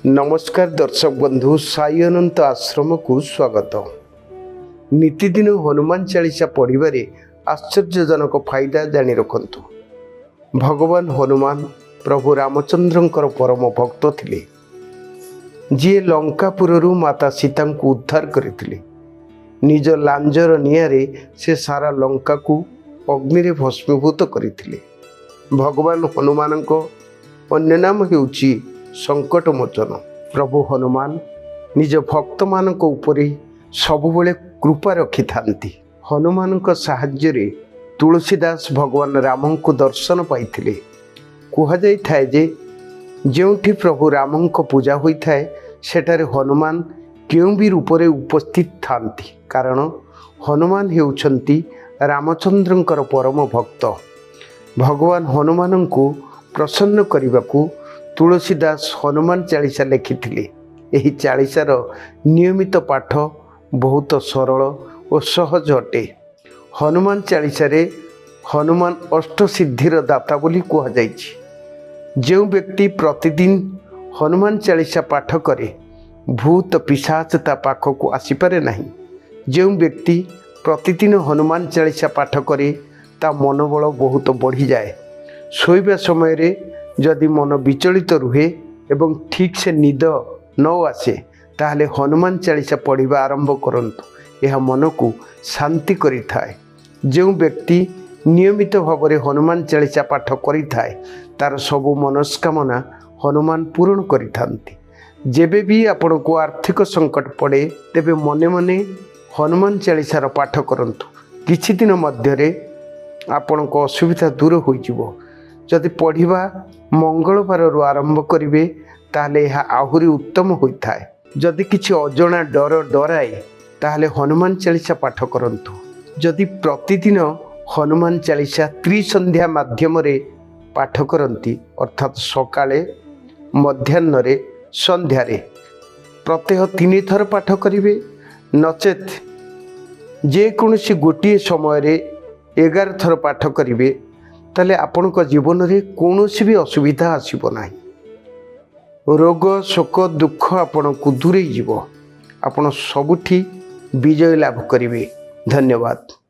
नमस्कार दर्शक बंधु साई अनंत आश्रम को स्वागत। नीतिदिन हनुमान चालीसा पढ़वे आश्चर्यजनक फायदा जानी रखु। भगवान हनुमान प्रभु रामचंद्रंकर परम भक्त थिले, जी लंकापुर माता सीता को उद्धार करते। निज लांजर निआरे से सारा लंका को अग्नि रे भस्मीभूत करते। भगवान हनुमान अन्य नाम हेउची संकट मोचन। प्रभु हनुमान निज भक्त मानक उपरे सबुबले कृपा रखि थांती। हनुमान साहाय्य रे तुलसीदास भगवान राम को दर्शन पाइथिले। कुहा जाय थाए जे जेउठी प्रभु राम को पूजा होई थाए सेठारे हनुमान केउ भी रूप रे उपस्थित थांती, कारण हनुमान हेउछंती रामचंद्रंकर परम भक्त। भगवान हनुमान को प्रसन्न करने तुलसीदास हनुमान चालीसा लिखिथिले। एही चालीसार नियमित पाठ बहुत सरल और सहज अटे। हनुमान चालीसा रे हनुमान अष्टसिद्धिर दाता बोली कहा जाइछि। जो व्यक्ति प्रतिदिन हनुमान चालीसा पाठ करे भूत पिशाच ता पाखक आसीपारे नहीं। जो व्यक्ति प्रतिदिन हनुमान चालीसा पाठ करे ता मनोबल बहुत बढ़ी जाए। शोइबा समय रे जदि मन विचलित रुहे एवं ठीक से निद न आसे ताहले हनुमान चालीसा पढ़िबा आरंभ करंतु। यह मन को शांति करि थाए। जो व्यक्ति नियमित भाव में हनुमान चालीसा पाठ करि थाए तार सबु मनस्कामना हनुमान पूर्ण करि थांती। जेबे भी आपण को आर्थिक संकट पड़े तेबे मने मने हनुमान चालीसार पाठ करंतु। किछि दिन मध्यरे आपण को असुविधा दूर हो जिवो। जदि पढ़िबा मंगलवार आरंभ करेंगे ताहले यह आहुरी उत्तम होता है। जदि किसी अजना डर डराए ताहले हनुमान चालीसा पाठ करंतु। जदि प्रतिदिन हनुमान चालीसा त्रिसंध्या माध्यम रे पाठ करंती, अर्थात सकाळे मध्याह्न संध्यारे प्रत्येह 3 थर पाठ करेंगे, नचेत जेकोसी गोटे समय रे 11 थर पाठ करेंगे, ताले आपण जीवन रे कौनसी भी असुविधा आसीबो नाही। रोग शोक दुख आपण को दूरे जीवो। आपण सबुठी विजय लाभ करिवे। धन्यवाद।